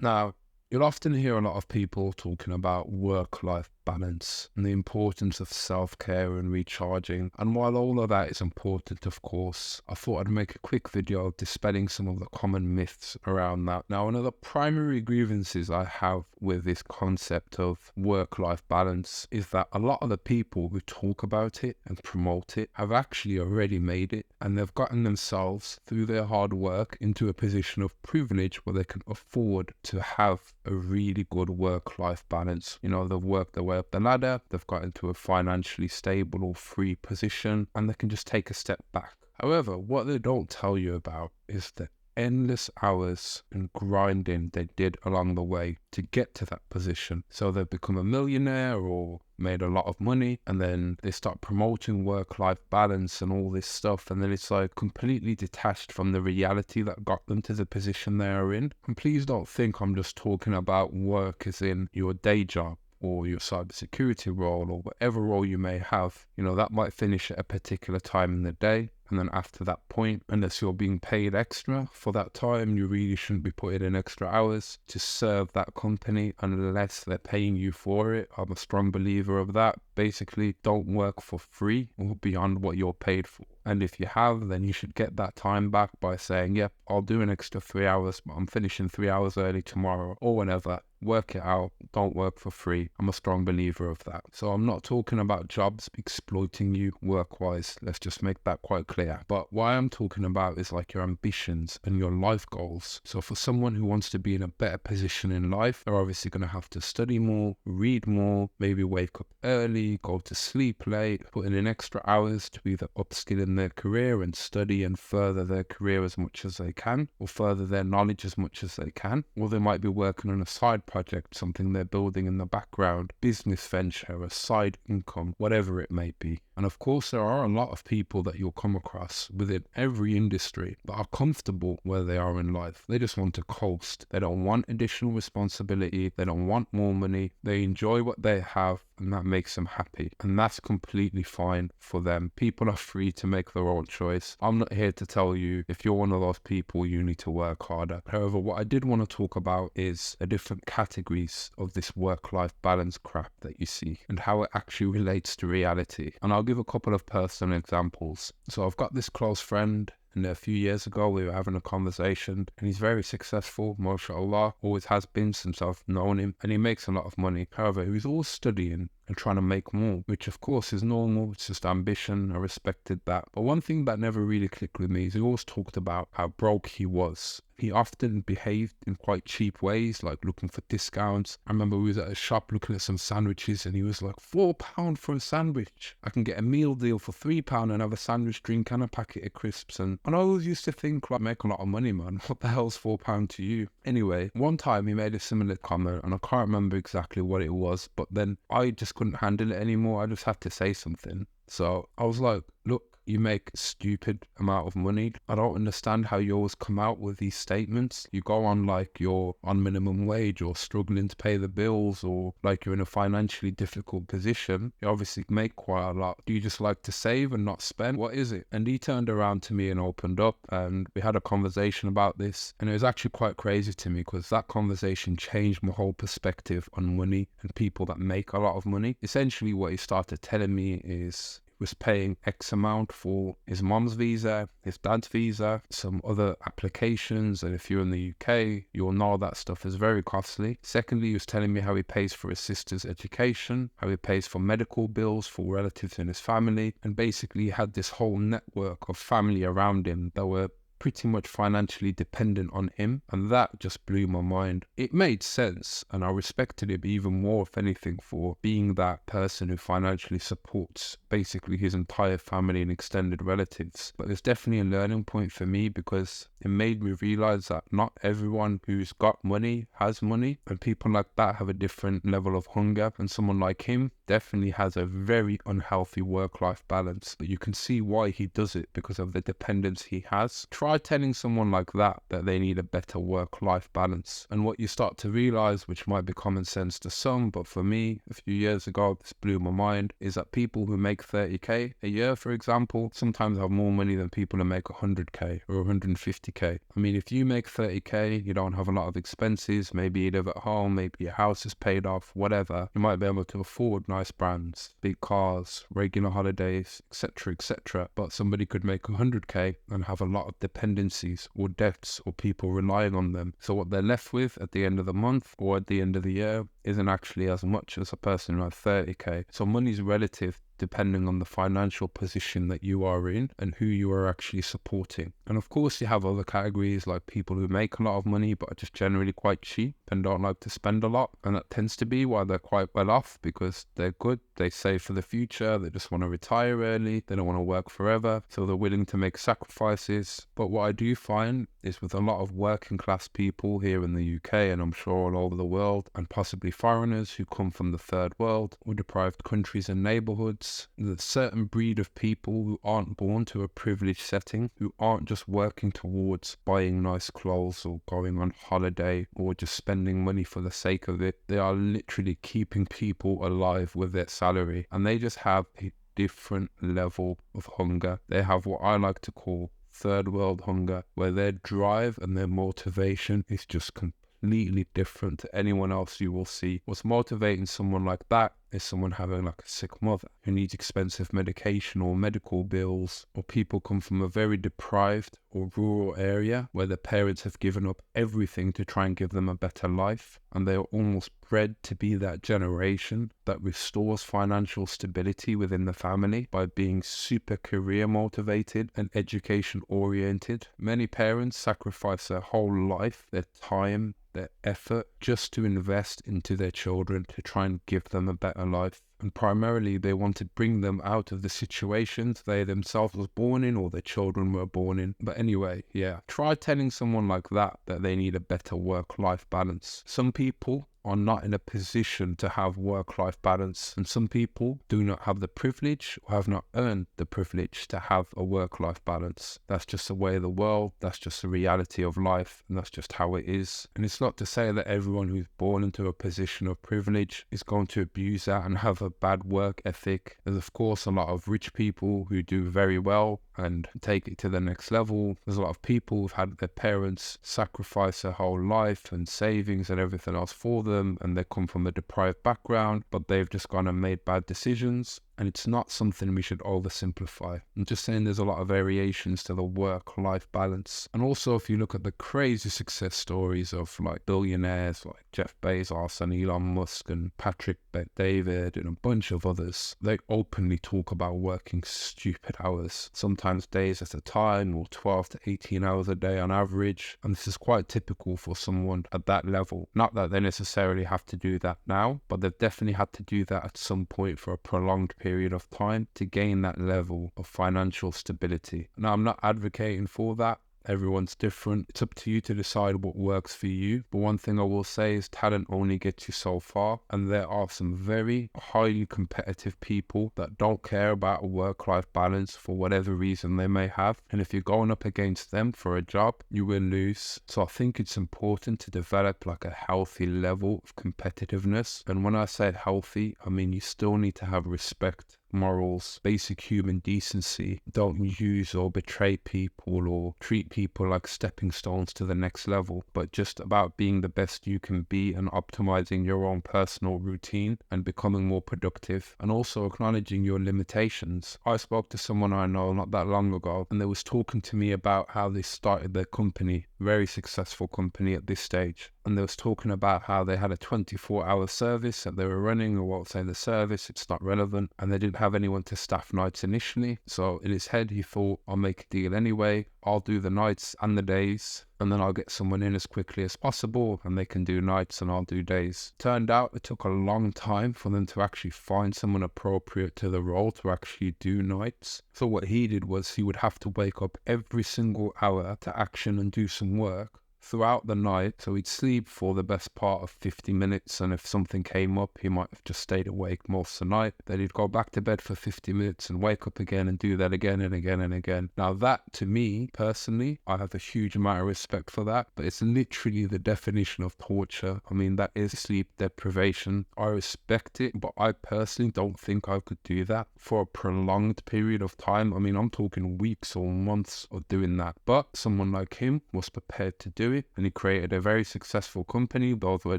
Now, you'll often hear a lot of people talking about work-life balance and the importance of self-care and recharging. And while all of that is important, of course, I thought I'd make a quick video dispelling some of the common myths around that. Now, one of the primary grievances I have with this concept of work-life balance is that a lot of the people who talk about it and promote it have actually already made it, and they've gotten themselves through their hard work into a position of privilege where they can afford to have a really good work-life balance. You know, they've worked their way up the ladder, they've got into a financially stable or free position, and they can just take a step back. However, what they don't tell you about is the endless hours and grinding they did along the way to get to that position. So they've become a millionaire or made a lot of money, and then they start promoting work-life balance and all this stuff, and then it's like completely detached from the reality that got them to the position they are in. And please don't think I'm just talking about work as in your day job or your cybersecurity role or whatever role you may have. You know, that might finish at a particular time in the day. And then after that point, unless you're being paid extra for that time, you really shouldn't be putting in extra hours to serve that company unless they're paying you for it. I'm a strong believer of that. Basically, don't work for free or beyond what you're paid for. And if you have, then you should get that time back by saying, yep, I'll do an extra 3 hours, but I'm finishing 3 hours early tomorrow or whenever. Work it out. Don't work for free. I'm a strong believer of that. So I'm not talking about jobs exploiting you work-wise. Let's just make that quite clear. But what I'm talking about is like your ambitions and your life goals. So for someone who wants to be in a better position in life, they're obviously going to have to study more, read more, maybe wake up early, go to sleep late, put in extra hours to either upskill in their career and study and further their career as much as they can, or further their knowledge as much as they can. Or they might be working on a side project, something they're building in the background, business venture, a side income, whatever it may be. And of course, there are a lot of people that you'll come across within every industry that are comfortable where they are in life. They just want to coast. They don't want additional responsibility. They don't want more money. They enjoy what they have, and that makes them happy. And that's completely fine for them. People are free to make their own choice. I'm not here to tell you if you're one of those people, you need to work harder. However, what I did want to talk about is the different categories of this work-life balance crap that you see and how it actually relates to reality. And I'll give a couple of personal examples. So I've got this close friend, and a few years ago, we were having a conversation, and he's very successful, mashallah, always has been since I've known him, and he makes a lot of money. However, he was always studying and trying to make more, which of course is normal. It's just ambition. I respected that. But one thing that never really clicked with me is he always talked about how broke he was. He often behaved in quite cheap ways, like looking for discounts. I remember we was at a shop looking at some sandwiches, and he was like, £4 for a sandwich. I can get a meal deal for £3 and have a sandwich, drink and a packet of crisps. And I always used to think, like, make a lot of money, man. What the hell's £4 to you? Anyway, one time he made a similar comment, and I can't remember exactly what it was, but then I just couldn't handle it anymore. I just had to say something. So I was like, look, you make a stupid amount of money. I don't understand how you always come out with these statements. You go on like you're on minimum wage or struggling to pay the bills or like you're in a financially difficult position. You obviously make quite a lot. Do you just like to save and not spend? What is it? And he turned around to me and opened up, and we had a conversation about this. And it was actually quite crazy to me because that conversation changed my whole perspective on money and people that make a lot of money. Essentially what he started telling me is was paying X amount for his mom's visa, his dad's visa, some other applications, and if you're in the UK, you'll know that stuff is very costly. Secondly, he was telling me how he pays for his sister's education, how he pays for medical bills for relatives in his family, and basically he had this whole network of family around him that were pretty much financially dependent on him, and that just blew my mind. It made sense, and I respected him even more, if anything, for being that person who financially supports basically his entire family and extended relatives. But there's definitely a learning point for me because it made me realize that not everyone who's got money has money, and people like that have a different level of hunger, and someone like him definitely has a very unhealthy work-life balance, but you can see why he does it because of the dependence he has. Try telling someone like that they need a better work-life balance. And what you start to realize, which might be common sense to some, but for me, a few years ago, this blew my mind, is that people who make 30k a year, for example, sometimes have more money than people who make 100k or 150k. I mean, if you make 30k, you don't have a lot of expenses, maybe you live at home, maybe your house is paid off, whatever, you might be able to afford nice brands, big cars, regular holidays, etc., etc. But somebody could make 100k and have a lot of dependencies or debts or people relying on them. So what they're left with at the end of the month or at the end of the year isn't actually as much as a person who has 30k. So money's relative depending on the financial position that you are in and who you are actually supporting. And of course you have other categories like people who make a lot of money but are just generally quite cheap and don't like to spend a lot, and that tends to be why they're quite well off, because they're good, they save for the future, they just want to retire early, they don't want to work forever, so they're willing to make sacrifices. But what I do find is with a lot of working class people here in the UK, and I'm sure all over the world, and possibly foreigners who come from the third world or deprived countries and neighbourhoods, there's a certain breed of people who aren't born to a privileged setting, who aren't just working towards buying nice clothes or going on holiday or just spending money for the sake of it. They are literally keeping people alive with their salary, and they just have a different level of hunger. They have what I like to call third world hunger, where their drive and their motivation is just completely different to anyone else you will see. What's motivating someone like that is someone having like a sick mother who needs expensive medication or medical bills, or people come from a very deprived or rural area where their parents have given up everything to try and give them a better life, and they are almost bred to be that generation that restores financial stability within the family by being super career motivated and education oriented. Many parents sacrifice their whole life, their time, their effort, just to invest into their children to try and give them a better life. And primarily they want to bring them out of the situations they themselves was born in or their children were born in. But anyway, yeah, try telling someone like that they need a better work-life balance. Some people are not in a position to have work-life balance, and some people do not have the privilege or have not earned the privilege to have a work-life balance. That's just the way of the world, that's just the reality of life, and that's just how it is. And it's not to say that everyone who's born into a position of privilege is going to abuse that and have a bad work ethic. There's of course a lot of rich people who do very well and take it to the next level. There's a lot of people who've had their parents sacrifice their whole life and savings and everything else for them, and they come from a deprived background, but they've just gone and made bad decisions. And it's not something we should oversimplify. I'm just saying there's a lot of variations to the work-life balance. And also, if you look at the crazy success stories of like billionaires like Jeff Bezos and Elon Musk and Patrick Bet-David and a bunch of others, they openly talk about working stupid hours, sometimes days at a time, or 12 to 18 hours a day on average. And this is quite typical for someone at that level. Not that they necessarily have to do that now, but they've definitely had to do that at some point for a prolonged period of time to gain that level of financial stability. Now, I'm not advocating for that. Everyone's different. It's up to you to decide what works for you. But one thing I will say is talent only gets you so far. And there are some very highly competitive people that don't care about a work-life balance for whatever reason they may have. And if you're going up against them for a job, you will lose. So I think it's important to develop like a healthy level of competitiveness. And when I say healthy, I mean you still need to have respect, morals, basic human decency. Don't use or betray people or treat people like stepping stones to the next level, but just about being the best you can be and optimizing your own personal routine and becoming more productive, and also acknowledging your limitations. I spoke to someone I know not that long ago, and they was talking to me about how they started their company, very successful company at this stage. And they was talking about how they had a 24-hour service that they were running, or what say the service, it's not relevant, and they didn't have anyone to staff nights initially. So in his head he thought, I'll make a deal anyway, I'll do the nights and the days, and then I'll get someone in as quickly as possible and they can do nights and I'll do days. Turned out it took a long time for them to actually find someone appropriate to the role to actually do nights. So what he did was he would have to wake up every single hour to action and do some work throughout the night. So he'd sleep for the best part of 50 minutes. And if something came up, he might have just stayed awake most of the night. Then he'd go back to bed for 50 minutes and wake up again and do that again and again and again. Now that, to me, personally, I have a huge amount of respect for that, but it's literally the definition of torture. I mean, that is sleep deprivation. I respect it, but I personally don't think I could do that for a prolonged period of time. I mean, I'm talking weeks or months of doing that. But someone like him was prepared to do it, and he created a very successful company. Those were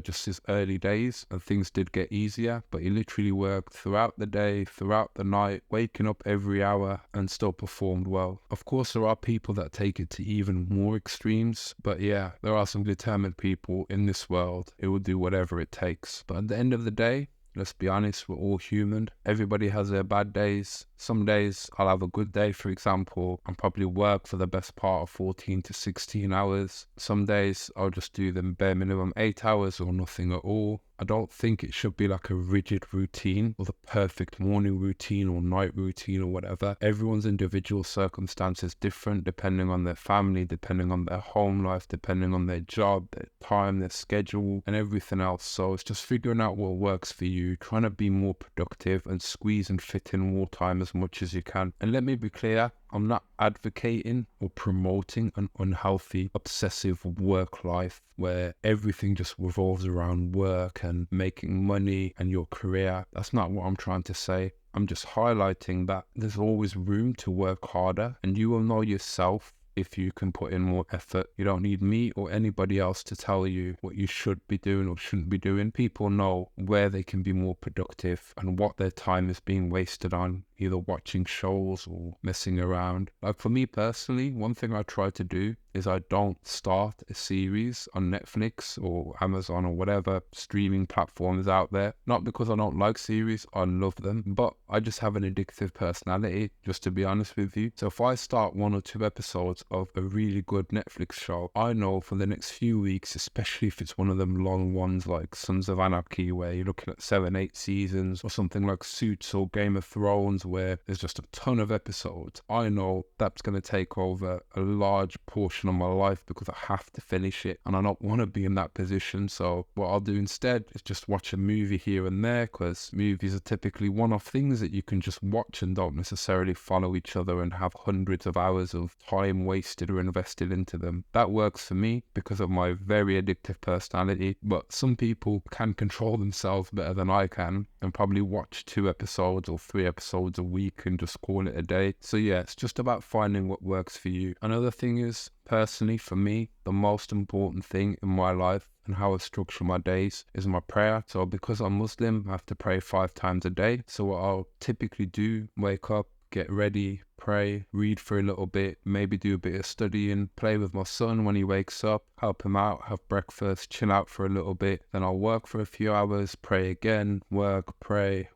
just his early days, and things did get easier, but he literally worked throughout the day, throughout the night, waking up every hour, and still performed well. Of course, there are people that take it to even more extremes, but yeah, there are some determined people in this world who will do whatever it takes. But at the end of the day, let's be honest, we're all human. Everybody has their bad days. Some days I'll have a good day, for example, and probably work for the best part of 14 to 16 hours. Some days I'll just do the bare minimum 8 hours or nothing at all. I don't think it should be like a rigid routine or the perfect morning routine or night routine or whatever. Everyone's individual circumstance is different depending on their family, depending on their home life, depending on their job, their time, their schedule, and everything else. So it's just figuring out what works for you, trying to be more productive and squeeze and fit in more time as much as you can. And let me be clear, I'm not advocating or promoting an unhealthy, obsessive work life where everything just revolves around work and making money and your career. That's not what I'm trying to say. I'm just highlighting that there's always room to work harder, and you will know yourself if you can put in more effort. You don't need me or anybody else to tell you what you should be doing or shouldn't be doing. People know where they can be more productive and what their time is being wasted on, either watching shows or messing around. Like for me personally, one thing I try to do is I don't start a series on Netflix or Amazon or whatever streaming platform is out there. Not because I don't like series, I love them, but I just have an addictive personality, just to be honest with you. So if I start 1 or 2 episodes of a really good Netflix show, I know for the next few weeks, especially if it's one of them long ones like Sons of Anarchy, where you're looking at 7, 8 seasons, or something like Suits or Game of Thrones, where there's just a ton of episodes, I know that's going to take over a large portion of my life because I have to finish it, and I don't want to be in that position. So what I'll do instead is just watch a movie here and there, because movies are typically one-off things that you can just watch and don't necessarily follow each other and have hundreds of hours of time wasted or invested into them. That works for me because of my very addictive personality, but some people can control themselves better than I can and probably watch 2 episodes or 3 episodes a week and just call it a day. So yeah, it's just about finding what works for you. Another thing is, personally for me, the most important thing in my life and how I structure my days is my prayer. So because I'm Muslim, I have to pray 5 times a day. So what I'll typically do, wake up, get ready, pray, read for a little bit, maybe do a bit of studying, play with my son when he wakes up, help him out, have breakfast, chill out for a little bit. Then I'll work for a few hours, pray again, work, pray,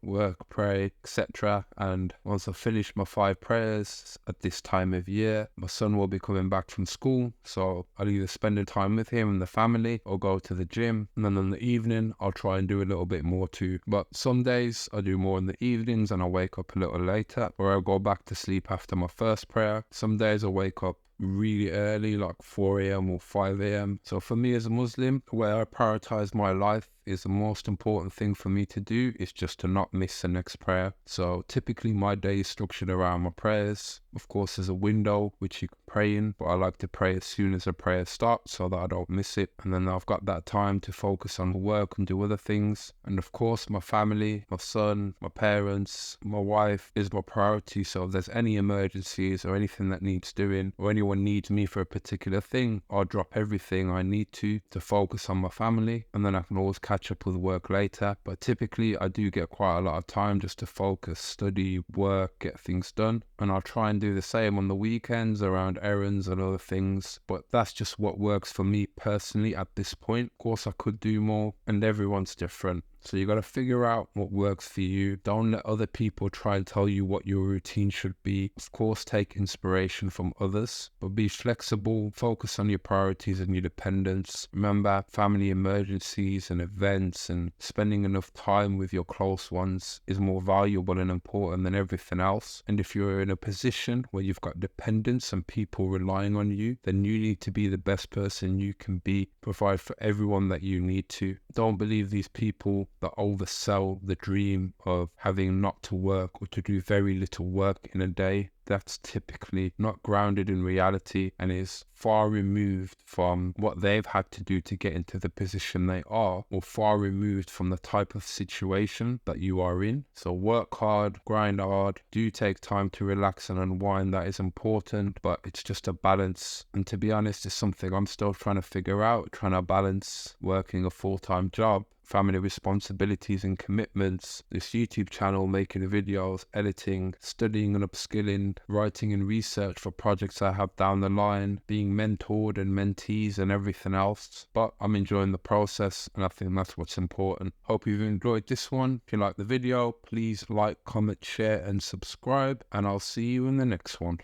etc. And once I've finished my 5 prayers at this time of year, my son will be coming back from school. So I'll either spend time with him and the family or go to the gym. And then in the evening, I'll try and do a little bit more too. But some days I do more in the evenings and I'll wake up a little later, or I'll go back to sleep after my first prayer. Some days I wake up really early, like 4 a.m. or 5 a.m. So for me as a Muslim, where I prioritize my life is the most important thing for me to do is just to not miss the next prayer. So typically my day is structured around my prayers. Of course, there's a window which you can pray in, but I like to pray as soon as a prayer starts so that I don't miss it. And then I've got that time to focus on work and do other things. And of course, my family, my son, my parents, my wife is my priority. So if there's any emergencies or anything that needs doing, or anyone needs me for a particular thing, I'll drop everything I need to focus on my family. And then I can always catch up with work later. But typically I do get quite a lot of time just to focus, study, work, get things done. And I'll try and do the same on the weekends around errands and other things. But that's just what works for me personally at this point. Of course, I could do more, and everyone's different. So you got to figure out what works for you. Don't let other people try and tell you what your routine should be. Of course, take inspiration from others, but be flexible, focus on your priorities and your dependence. Remember, family emergencies and events and spending enough time with your close ones is more valuable and important than everything else. And if you're in a position where you've got dependents and people relying on you, then you need to be the best person you can be, provide for everyone that you need to. Don't believe these people that oversell the dream of having not to work or to do very little work in a day. That's typically not grounded in reality and is far removed from what they've had to do to get into the position they are, or far removed from the type of situation that you are in. So work hard, grind hard, do take time to relax and unwind. That is important, but it's just a balance. And to be honest, it's something I'm still trying to figure out, trying to balance working a full-time job, family responsibilities and commitments, this YouTube channel, making videos, editing, studying and upskilling, writing and research for projects I have down the line, being mentored and mentees and everything else. But I'm enjoying the process and I think that's what's important. Hope you've enjoyed this one. If you like the video, please like, comment, share and subscribe, and I'll see you in the next one.